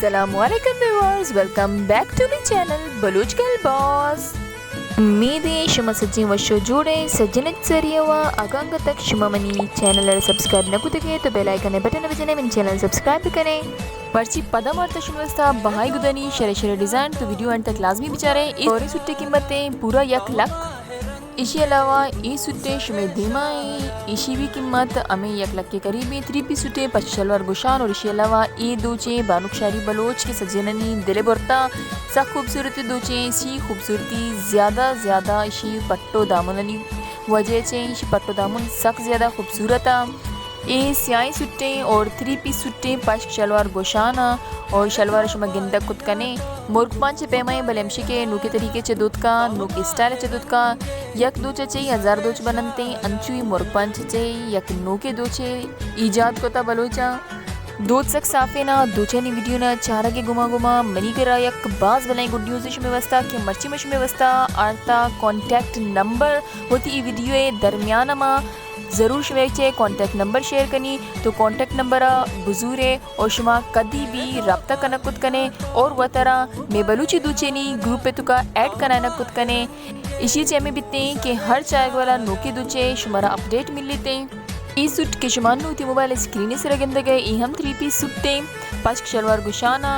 अस्सलामुअलैकुम viewers, welcome back to my channel Baloch girl boss. మీది శుమ సజ్జి వషో జోడే సజ్జన సరియవ अगंग तक शुमा मनी चैनल सब्सक्राइब न कुतगे तो बेल आइकन बटन बजने में चैनल सब्सक्राइब करें. वर्ची पदम और तशुमस्ता बहाई गुदनी शरे शरे डिज़ाइन तो वीडियो अंत तक लाजमी बिचारे. और सुट्टे कीमतें पूरा 1 लाख. इसी अलावा ये सुट्टे शुमे धीमा है. इसी भी कीमत हमें 1 लाख के करीब है. 3 पीस सुट्टे पचशलवार गुशान. और इसी अलावा ये दोचे बानुकशारी बलोच के सजननी दिले बरता सा खूबसूरती दोचे. इसी खूबसूरती ज़्यादा इसी पट्टो दामननी वजह से इसी पट्टो दामन सख्त ज़्यादा खूबसूरत है. ये स्याही सुट्टे और 3 पीस सुट्टे पश्क शलवार गोशाना और शलवार शुमा गिंदा कुतकने मुर्कमान चे पेमाए बलेमशी के नूके तरीके चे दूध का नूके स्टाइल चे दूध का यक दो चे 1000 दोच बनते अंचुई मुर्कमान चे यक नूके दो चे ईजाद कोता बलोचा दूध सक साफे ना दूचनी वीडियो ना चारा के गुमा मनी करा यक बाज बनाई गुड न्यूज़ में वस्ता के मर्ची मश में वस्ता आर्ता कॉन्टैक्ट नंबर होती ये वीडियो दरमियान मा ज़रूर शुमेचे कॉन्टैक्ट नंबर शेयर करनी तो कॉन्टैक्ट नंबर बुजूरे और शुमा कभी भी रब्ता करना कुत कने और वह तरह मैं बलूची दूचेनी ग्रुप पे तुका ऐड कराना कुत कने. इसी चे में बितने कि हर चाय वाला नोके दूचे शुमारा अपडेट मिल लेते. ई सूट के शुमान नूती मोबाइल स्क्रीन से रगंद गए ई हम 3 पीस सुट्टे पश्क शलवार गुशाना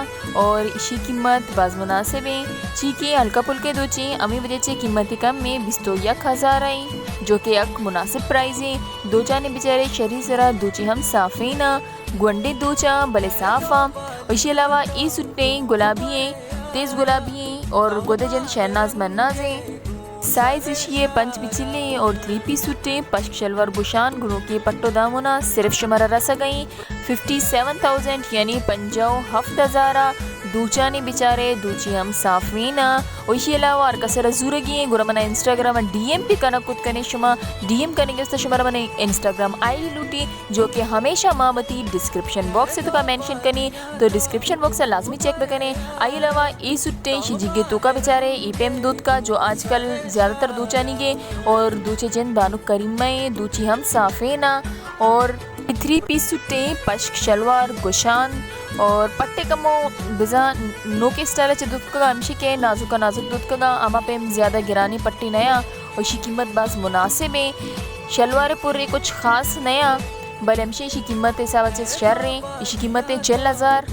और इसी कीमत बाज मुनासिब है. चीके हल्का पुल्के दोचे अमी वजह से कीमत कम में 21,000 आई जो कि एक मुनासिब प्राइस है. दो जाने बेचारे शरी जरा दोचे हम साफ़े ना गुंडे दोचा भले साफ़ा. और इसके अलावा ये सुट्टे गुलाबी हैं तेज़ गुलाबी हैं और गोदजन शहनाज मन्नाज है. साइज इशिए 5 बिचिले और 3 पीस सुट्टे पश्क शलवार बुशान गुणों के पट्टो दामोना सिर्फ शुमारा रसा गई 57,000 यानी 57,000 दूचाने बेचारे दूची हम साफीना. और इसी अलावा और कसर जूरगी गुरा मना इंस्टाग्राम DM पे कना कुत कने शुमा DM करने के शुमारा मने इंस्टाग्राम ID लूटी जो कि हमेशा मामती डिस्क्रिप्शन बॉक्स से तो का मेंशन करनी तो डिस्क्रिप्शन बॉक्स से लाजमी चेक बकने. आई अलावा ये सुट्टे शिजिगे तो का बेचारे ईपेम दूध का जो आजकल ज़्यादातर दूचानी के और दूचे जन बानु करीमाए दूची हम साफेना. और 3 पीस सुट्टे पश्क शलवार गुशान और पट्टे कमो बिजा नोके स्टाइल चे दूध का अमशी के नाजुक दूध का आमा पे ज़्यादा गिरानी पट्टी नया और इसी कीमत बास मुनासिब है. शलवार पूरे कुछ ख़ास नया बलमशी इसी कीमत हिसाब से शर रहे इसी कीमतें 4,000.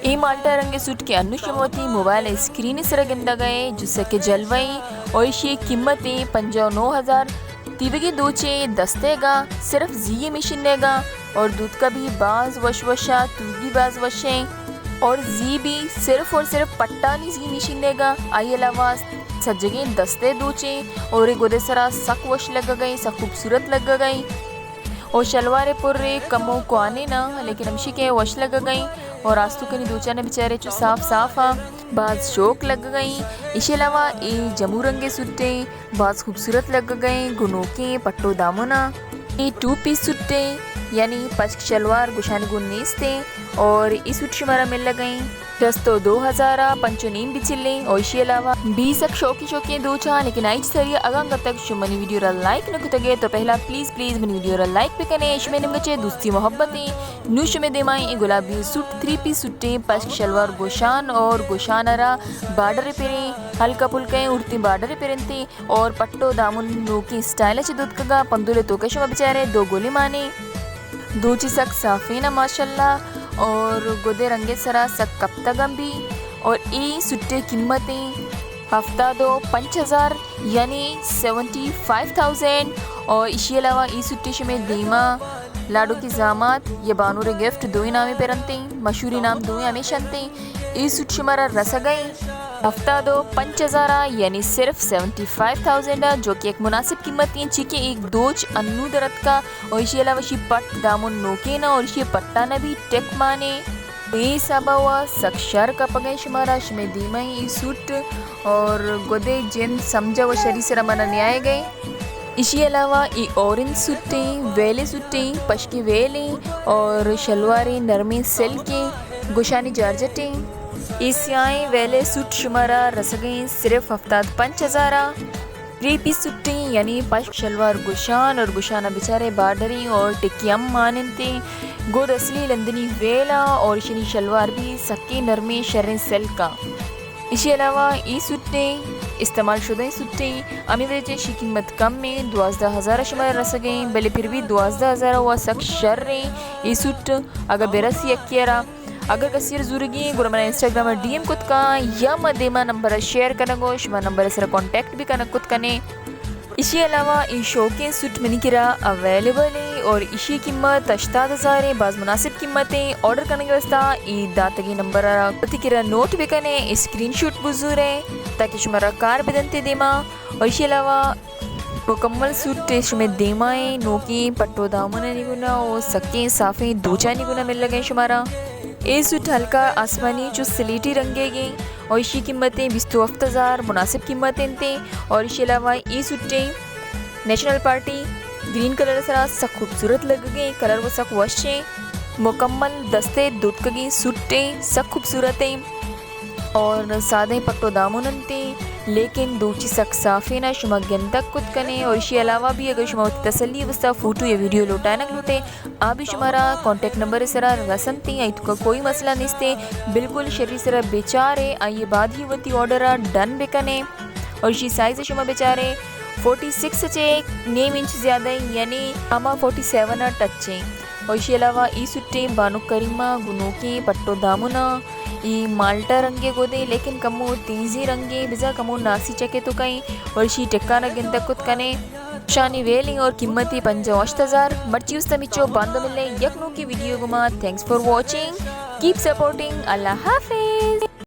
ये माल्टा रंगे सूट के अनुशमोती मोबाइल स्क्रीन से रगंदा गए जिससे के जलवाई और इसी कीमतें 59,000. तीवगी दोचे दस्तेगा सिर्फ जी मशीन देगा और दूध का भी बाज वशा तुगी बाज वशे और जी भी सिर्फ और सिर्फ पट्टा नहीं जी मशीन देगा. आई अलावा सज्जगे दस्ते दोचे और गोदे सरा सक वश लग गई सक खूबसूरत लग गई. और शलवारे पुर्रे कमो को आने ना लेकिन हमशी के वश लग गई और आस्तु के दूचा ने बेचारे जो साफ बाज शौक लग गई. इसके अलावा ये जमू रंगे सुट्टे बाज खूबसूरत लग गए गुनों के पट्टो दामोना. ये 2 पीस सुट्टे यानी पश्क शलवार गुशान गुन्नीस थे और इस सूट शुमारा मिल गई दस्तो 2,000 पंचोनीम बिचिले. और इसके अलावा 20 शौकी दो चाह लेकिन आई सरिया अगंग तक शुमनी वीडियो लाइक न कुतगे तो पहला प्लीज़ मनी वीडियो लाइक पे कने शुमे निमचे दोस्ती मोहब्बतें नू शुमे देमाई गुलाबी सूट 3 पीस सुट्टे पश्क शलवार गोशान और गोशानरा बार्डर पेरे हल्का पुल्के उड़ती बार्डर पेरनते और पट्टो दामुन नोकी स्टाइल चे दूध का पंदुले तो कशमा बेचारे 2 गोली माने दूची सक साफीना माशाल्लाह और गोदे रंगे सरा सक कप्तगम भी. और ये सुट्टे कीमतें हफ्ता दो 5,000 यानी 75,000. और इसी अलावा ये सुट्टे में दीमा लाडो की जामात ये बानूरे गिफ्ट दो ही नामे पेरनते मशहूरी नाम दो ही हमेशा ये सूट शुमारा रसा गई हफ्ता दो 5,000 यानी सिर्फ 75,000 जो कि एक मुनासिब कीमत है. चीके एक दोच अन्नू दरत का और इसी अलावा शी पट दामुन नोके ना और इसी पट्टा न भी टेक माने ये सब हुआ सक्षर का पगै शुमारा शमे दीमा ये सूट और गोदे जिन समझा वो शरी से रमना न्याय गए. इसी अलावा ये ऑरेंज सुट्टे वेले सुट्टे पश्के वेले और शलवारे नरमे सिल के गुशानी जारजटे एशियाई वेले सूट शुमारा रसगई सिर्फ हफ्ता 5,000. थ्री पीस सुट्टी यानी पश्क शलवार गुशान और गुशाना बेचारे बार्डरी और टिक्कियम मानते गोद असली लंदनी वेला और इशनी शलवार भी सक्के नरमे शर्रें सेल का। इसके अलावा ये सुट्टे इस्तेमाल शुदा सुट्टे अमी वजह की कीमत कम में 12,000 शुमार रस गए भले फिर भी 12,000 हुआ सक शर्रें ये सुट अगर बेरसी अक्कियरा अगर कसीर जुर्गी गुरमना इंस्टाग्राम में डीएम कुत का या मदेमा नंबर शेयर करना गो शुमा नंबर से कांटेक्ट भी करना कुत कने। इसके अलावा ये शौकीन सूट मनी किरा अवेलेबल है और इसी कीमत 68,000 है। बाज़ मुनासिब कीमतें ऑर्डर करने के वास्ते ई दातगी नंबर प्रति किरा नोट भी करने स्क्रीनशॉट बुजूर है ताकि शुमारा कार बदलते देमा। और इसके अलावा मुकम्मल सूट टेस्ट में देमाएँ नोकी पट्टो दामन निगुना और सके साफ़े दूचा निगुना मिल लगे शुमारा। ये सूट हल्का आसमानी जो स्लेटी रंगेगी और इसकी कीमतें 22,000 मुनासिब कीमतें थे। और इसके अलावा ये सूटें नेशनल पार्टी ग्रीन कलर सरा सक खूबसूरत लग गए कलर वो सक वशे मुकम्मल दस्ते दूध कगी सूटें सक खूबसूरत हैं और सादे पट्टो दामन थे लेकिन दूची सक साफ़े ना शुमा तक कुछ कने। और इसके अलावा भी अगर शुमा तसल्ली वस्ता फ़ोटो या वीडियो लौटाना लूटे आप भी शुमारा कॉन्टेक्ट नंबर सरा रसनती आई तो कोई मसला निस्ते बिल्कुल शरीर सरा बेचारे आइए बाद ही वती ऑर्डर डन बेकने। और इसी साइज़ शुमा बेचारे 46 चे 9 इंच ज़्यादा यानी आमा 47 टच चे। और इसके अलावा ई सुट्टे बानो करीमा गुनो के पट्टो दामुना ई माल्टा रंगे गोदे लेकिन कमो तेजी रंगे बिजा कमो नासी चके तो कहीं और इसी टिक्का नगिन तक कुत कने शानी वेली और कीमती 65,000 मर्ची उस तमिचो बांधो मिलने यकनो की वीडियो गुमा। Thanks for watching keep supporting Allah Hafiz.